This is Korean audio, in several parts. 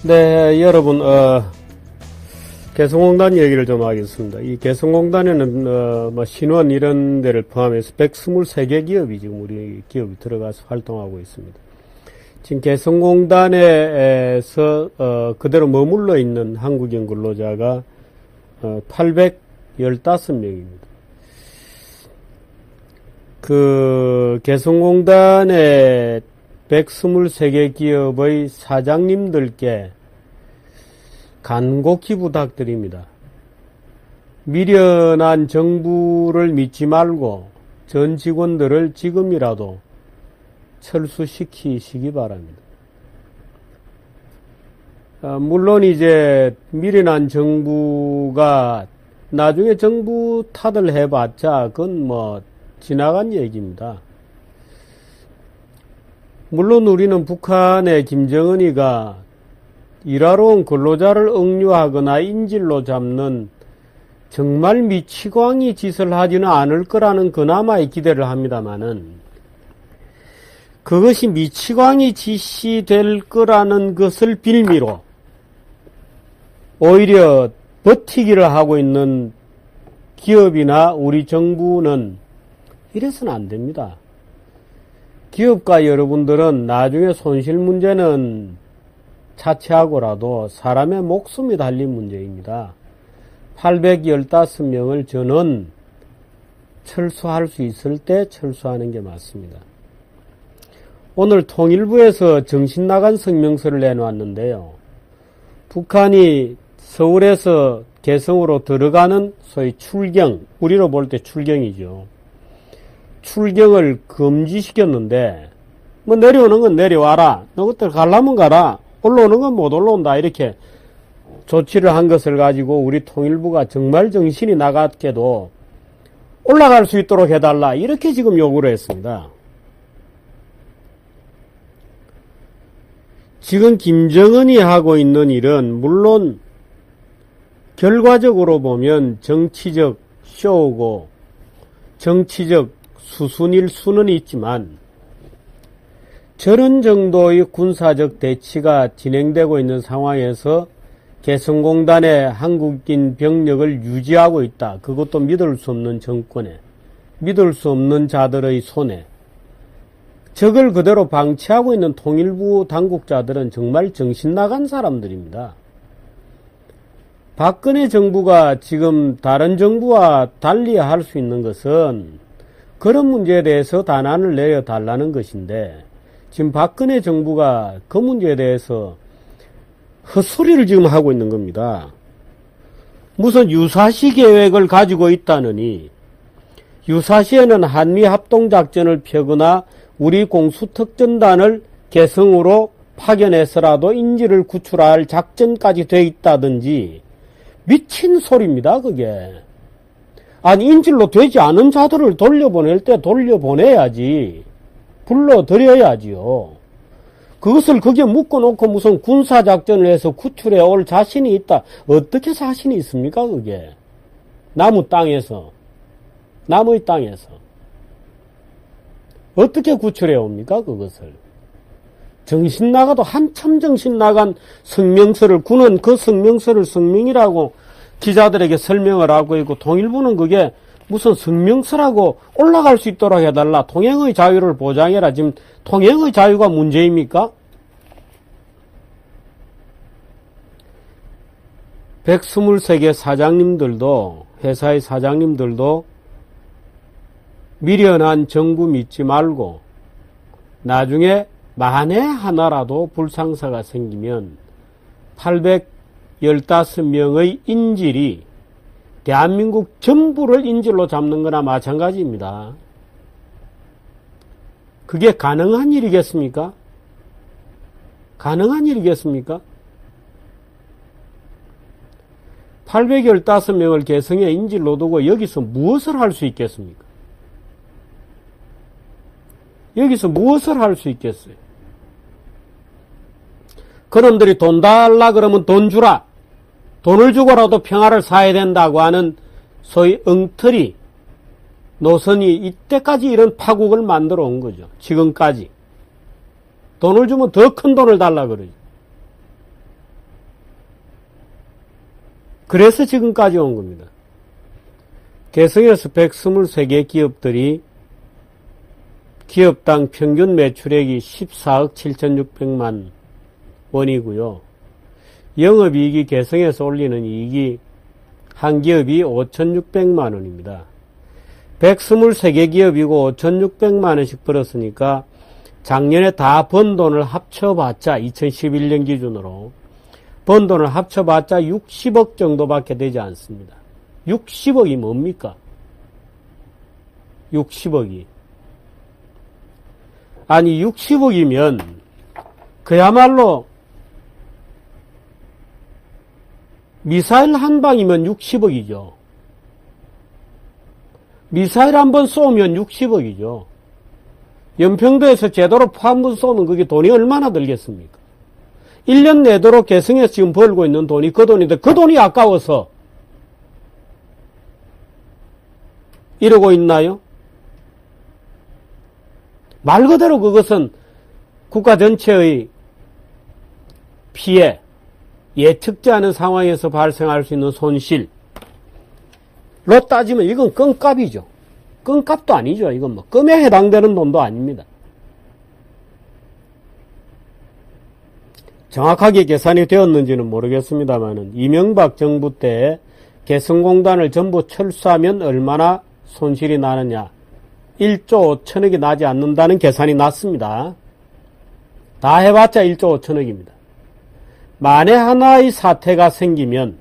네, 여러분, 개성공단 얘기를 좀 하겠습니다. 이 개성공단에는, 신원 이런 데를 포함해서 123개 기업이 지금 우리 기업이 들어가서 활동하고 있습니다. 지금 개성공단에서, 그대로 머물러 있는 한국인 근로자가, 815명입니다. 그, 개성공단의 123개 기업의 사장님들께 간곡히 부탁드립니다. 미련한 정부를 믿지 말고 전 직원들을 지금이라도 철수시키시기 바랍니다. 물론 이제 미련한 정부가 나중에 정부 탓을 해봤자 그건 뭐 지나간 얘기입니다. 물론 우리는 북한의 김정은이가 일하러 온 근로자를 억류하거나 인질로 잡는 정말 미치광이 짓을 하지는 않을 거라는 그나마의 기대를 합니다마는 그것이 미치광이 짓이 될 거라는 것을 빌미로 오히려 버티기를 하고 있는 기업이나 우리 정부는 이래서는 안 됩니다. 기업가 여러분들은 나중에 손실 문제는 차치하고라도 사람의 목숨이 달린 문제입니다. 815명을 저는 철수할 수 있을 때 철수하는 게 맞습니다. 오늘 통일부에서 정신나간 성명서를 내놓았는데요. 북한이 서울에서 개성으로 들어가는 소위 출경, 우리로 볼 때 출경이죠. 출경을 금지시켰는데 뭐 내려오는 건 내려와라. 너희들 가려면 가라. 올라오는 건 못 올라온다. 이렇게 조치를 한 것을 가지고 우리 통일부가 정말 정신이 나갔게도 올라갈 수 있도록 해달라. 이렇게 지금 요구를 했습니다. 지금 김정은이 하고 있는 일은 물론 결과적으로 보면 정치적 쇼고 정치적 수순일 수는 있지만 저런 정도의 군사적 대치가 진행되고 있는 상황에서 개성공단의 한국인 병력을 유지하고 있다. 그것도 믿을 수 없는 정권에, 믿을 수 없는 자들의 손에 적을 그대로 방치하고 있는 통일부 당국자들은 정말 정신나간 사람들입니다. 박근혜 정부가 지금 다른 정부와 달리 할 수 있는 것은 그런 문제에 대해서 단안을 내려달라는 것인데 지금 박근혜 정부가 그 문제에 대해서 헛소리를 지금 하고 있는 겁니다. 무슨 유사시 계획을 가지고 있다느니 유사시에는 한미합동작전을 펴거나 우리 공수특전단을 개성으로 파견해서라도 인질을 구출할 작전까지 돼 있다든지 미친 소리입니다. 그게. 아니 인질로 되지 않은 자들을 돌려보낼 때 돌려보내야지. 불러들여야지요. 그것을 거기에 묶어놓고 무슨 군사작전을 해서 구출해 올 자신이 있다. 어떻게 자신이 있습니까 그게. 남의 땅에서. 어떻게 구출해 옵니까 그것을. 정신 나가도 한참 정신 나간 성명서를 군은 그 성명서를 성명이라고 기자들에게 설명을 하고 있고 통일부는 그게 무슨 성명서라고 올라갈 수 있도록 해달라. 통행의 자유를 보장해라. 지금 통행의 자유가 문제입니까? 123개 사장님들도 회사의 사장님들도 미련한 정부 믿지 말고 나중에 만에 하나라도 불상사가 생기면 815명의 인질이 대한민국 전부를 인질로 잡는 거나 마찬가지입니다. 그게 가능한 일이겠습니까? 가능한 일이겠습니까? 815명을 개성에 인질로 두고 여기서 무엇을 할 수 있겠습니까? 여기서 무엇을 할 수 있겠어요? 그놈들이 돈 달라 그러면 돈 주라. 돈을 주고라도 평화를 사야 된다고 하는 소위 엉터리 노선이 이때까지 이런 파국을 만들어 온 거죠. 지금까지. 돈을 주면 더 큰 돈을 달라 그러죠. 그래서 지금까지 온 겁니다. 개성에서 123개 기업들이 기업당 평균 매출액이 14억 7,600만 원이고요. 영업이익이 개성에서 올리는 이익이 한 기업이 5,600만 원입니다. 123개 기업이고 5,600만 원씩 벌었으니까 작년에 다 번 돈을 합쳐봤자 2011년 기준으로 번 돈을 합쳐봤자 60억 정도밖에 되지 않습니다. 60억이 뭡니까? 60억이. 아니 60억이면 그야말로 미사일 한 방이면 60억이죠. 미사일 한 번 쏘면 60억이죠. 연평도에서 제대로 포함분 쏘면 그게 돈이 얼마나 들겠습니까? 1년 내도록 개성에서 지금 벌고 있는 돈이 그 돈인데 그 돈이 아까워서 이러고 있나요? 말 그대로 그것은 국가 전체의 피해, 예측지 않은 상황에서 발생할 수 있는 손실로 따지면 이건 껌값이죠. 껌값도 아니죠. 이건 뭐 껌에 해당되는 돈도 아닙니다. 정확하게 계산이 되었는지는 모르겠습니다만은 이명박 정부 때 개성공단을 전부 철수하면 얼마나 손실이 나느냐. 1조 5천억이 나지 않는다는 계산이 났습니다. 다 해봤자 1조 5천억입니다. 만에 하나의 사태가 생기면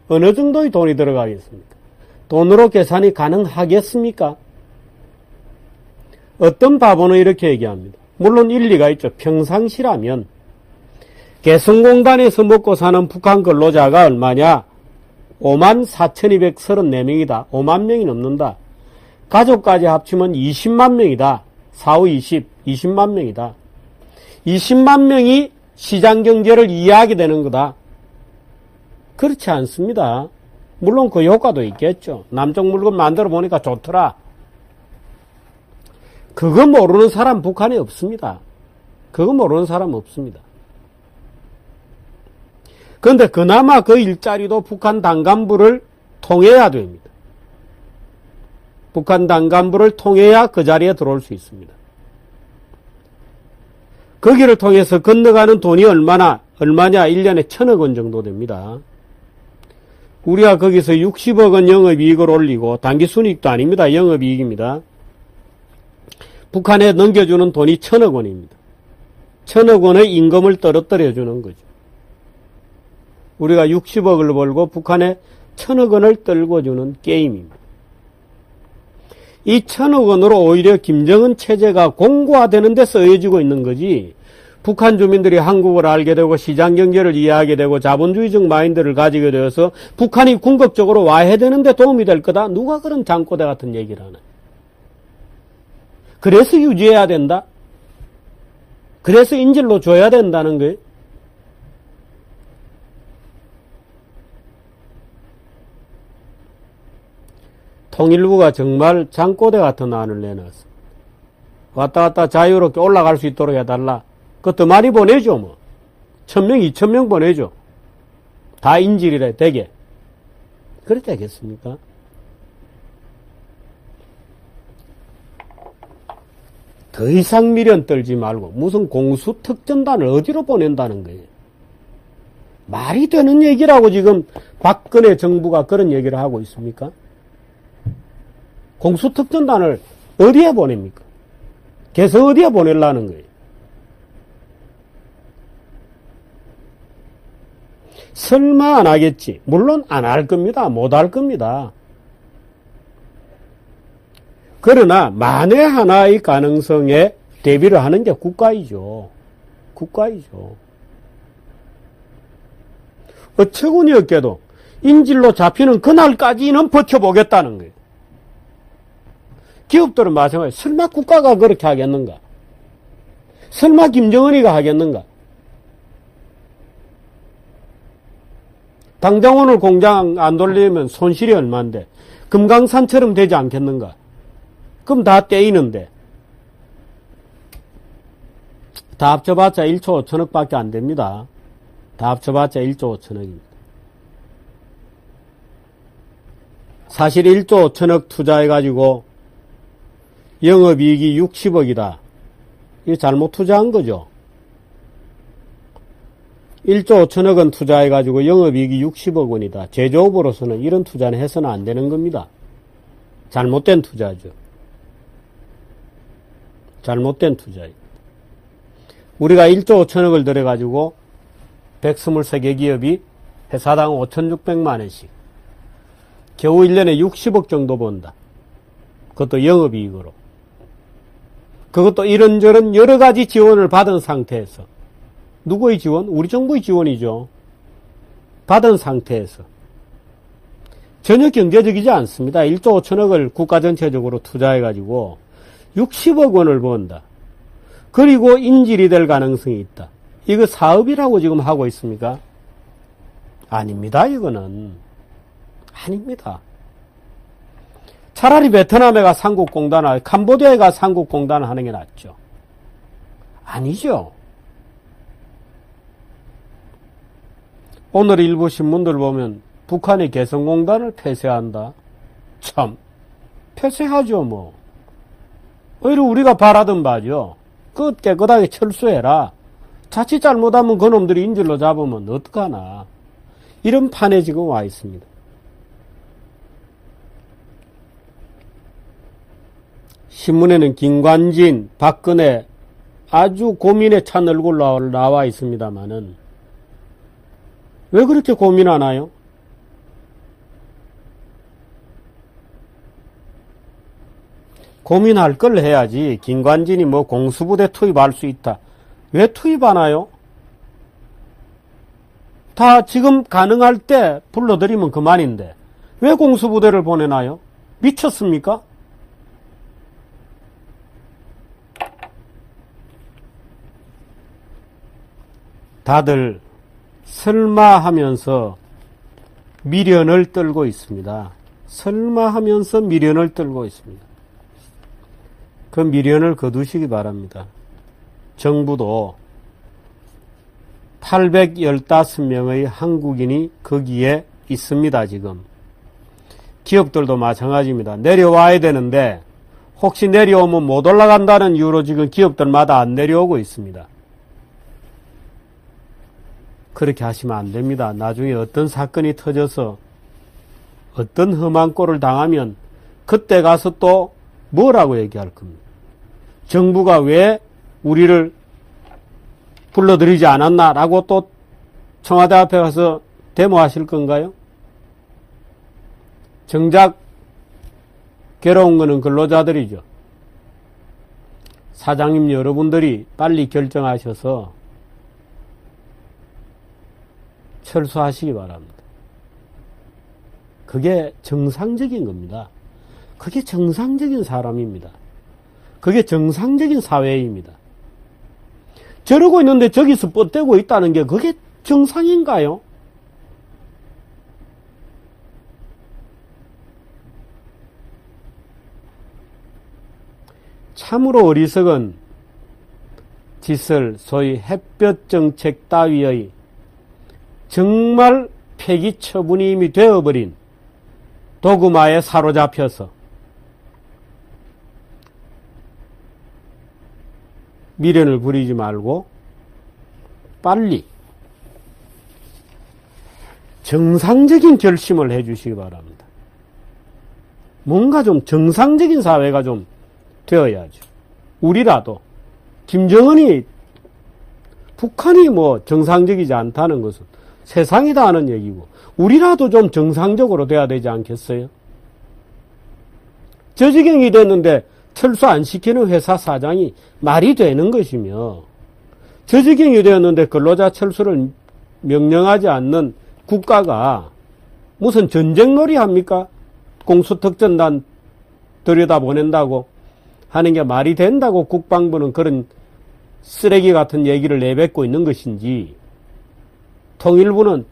어느 정도의 돈이 들어가겠습니까? 돈으로 계산이 가능하겠습니까? 어떤 바보는 이렇게 얘기합니다. 물론 일리가 있죠. 평상시라면 개성공단에서 먹고 사는 북한 근로자가 얼마냐? 54,234명이다. 5만 명이 넘는다. 가족까지 합치면 20만 명이다. 4, 5, 20만 명이다. 20만 명이 시장경제를 이해하게 되는 거다. 그렇지 않습니다. 물론 그 효과도 있겠죠. 남쪽 물건 만들어 보니까 좋더라. 그거 모르는 사람 북한에 없습니다. 그거 모르는 사람 없습니다. 그런데 그나마 그 일자리도 북한 당간부를 통해야 됩니다. 북한 당간부를 통해야 그 자리에 들어올 수 있습니다. 거기를 통해서 건너가는 돈이 얼마냐? 1년에 1,000억 원 정도 됩니다. 우리가 거기서 60억 원 영업이익을 올리고 단기순이익도 아닙니다. 영업이익입니다. 북한에 넘겨주는 돈이 1,000억 원입니다. 1,000억 원의 임금을 떨어뜨려 주는 거죠. 우리가 60억을 벌고 북한에 1,000억 원을 떨궈 주는 게임입니다. 이 1,000억 원으로 오히려 김정은 체제가 공고화되는 데 쓰여지고 있는 거지, 북한 주민들이 한국을 알게 되고 시장 경제를 이해하게 되고 자본주의적 마인드를 가지게 되어서 북한이 궁극적으로 와해되는 데 도움이 될 거다. 누가 그런 장꼬대 같은 얘기를 하나. 그래서 유지해야 된다. 그래서 인질로 줘야 된다는 거예요. 통일부가 정말 장꼬대 같은 안을 내놨어. 왔다 갔다 자유롭게 올라갈 수 있도록 해달라. 그것도 많이 보내죠, 뭐. 1,000명, 2,000명 보내죠. 다 인질이래, 되게. 그렇게 되겠습니까? 더 이상 미련 떨지 말고, 무슨 공수특전단을 어디로 보낸다는 거예요. 말이 되는 얘기라고 지금 박근혜 정부가 그런 얘기를 하고 있습니까? 공수특전단을 어디에 보냅니까? 개성 어디에 보내려는 거예요? 설마 안 하겠지. 물론 안 할 겁니다. 못 할 겁니다. 그러나 만에 하나의 가능성에 대비를 하는 게 국가이죠. 국가이죠. 어처구니 없게도 인질로 잡히는 그날까지는 버텨보겠다는 거예요. 기업들은 마찬가지예요. 설마 국가가 그렇게 하겠는가? 설마 김정은이가 하겠는가? 당장 오늘 공장 안 돌리면 손실이 얼만데 금강산처럼 되지 않겠는가? 그럼 다 떼이는데 다 합쳐봤자 1조 5천억 밖에 안 됩니다. 다 합쳐봤자 1조 5천억입니다. 사실 1조 5천억 투자해가지고 영업이익이 60억이다. 이거 잘못 투자한 거죠. 1조 5천억은 투자해가지고 영업이익이 60억 원이다. 제조업으로서는 이런 투자는 해서는 안 되는 겁니다. 잘못된 투자죠. 잘못된 투자예요. 우리가 1조 5천억을 들여가지고 123개 기업이 회사당 5,600만 원씩 겨우 1년에 60억 정도 번다. 그것도 영업이익으로. 그것도 이런저런 여러 가지 지원을 받은 상태에서. 누구의 지원? 우리 정부의 지원이죠. 받은 상태에서. 전혀 경제적이지 않습니다. 1조 5천억을 국가 전체적으로 투자해가지고 60억 원을 번다. 그리고 인질이 될 가능성이 있다. 이거 사업이라고 지금 하고 있습니까? 아닙니다. 이거는. 아닙니다. 차라리 베트남에 가 삼국공단을, 캄보디아에 가 삼국공단을 하는 게 낫죠. 아니죠. 오늘 일부 신문들 보면 북한이 개성공단을 폐쇄한다. 참, 폐쇄하죠 뭐. 오히려 우리가 바라던 바죠. 그것 깨끗하게 철수해라. 자칫 잘못하면 그놈들이 인질로 잡으면 어떡하나. 이런 판에 지금 와 있습니다. 신문에는 김관진, 박근혜 아주 고민에 찬 얼굴로 나와 있습니다만은 왜 그렇게 고민하나요? 고민할 걸 해야지. 김관진이 뭐 공수부대 투입할 수 있다. 왜 투입하나요? 다 지금 가능할 때 불러들이면 그만인데 왜 공수부대를 보내나요? 미쳤습니까? 다들 설마 하면서 미련을 떨고 있습니다. 설마 하면서 미련을 떨고 있습니다. 그 미련을 거두시기 바랍니다. 정부도 815명의 한국인이 거기에 있습니다. 지금. 기업들도 마찬가지입니다. 내려와야 되는데 혹시 내려오면 못 올라간다는 이유로 지금 기업들마다 안 내려오고 있습니다. 그렇게 하시면 안 됩니다. 나중에 어떤 사건이 터져서 어떤 험한 꼴을 당하면 그때 가서 또 뭐라고 얘기할 겁니다. 정부가 왜 우리를 불러들이지 않았나라고 또 청와대 앞에 가서 데모하실 건가요? 정작 괴로운 거는 근로자들이죠. 사장님 여러분들이 빨리 결정하셔서 철수하시기 바랍니다. 그게 정상적인 겁니다. 그게 정상적인 사람입니다. 그게 정상적인 사회입니다. 저러고 있는데 저기서 뻗대고 있다는 게 그게 정상인가요? 참으로 어리석은 짓을 소위 햇볕 정책 따위의 정말 폐기 처분이 이미 되어버린 도그마에 사로잡혀서 미련을 부리지 말고 빨리 정상적인 결심을 해 주시기 바랍니다. 뭔가 좀 정상적인 사회가 좀 되어야죠. 우리라도 김정은이 북한이 뭐 정상적이지 않다는 것은 세상이 다 아는 얘기고 우리라도 좀 정상적으로 돼야 되지 않겠어요? 저 지경이 됐는데 철수 안 시키는 회사 사장이 말이 되는 것이며 저 지경이 되었는데 근로자 철수를 명령하지 않는 국가가 무슨 전쟁놀이 합니까? 공수특전단 들여다보낸다고 하는 게 말이 된다고 국방부는 그런 쓰레기 같은 얘기를 내뱉고 있는 것인지 통일부는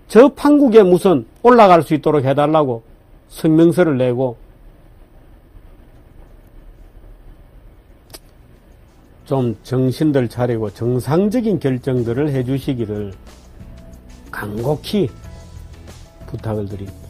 저 판국에 무슨 올라갈 수 있도록 해달라고 성명서를 내고 좀 정신들 차리고 정상적인 결정들을 해주시기를 간곡히 부탁을 드립니다.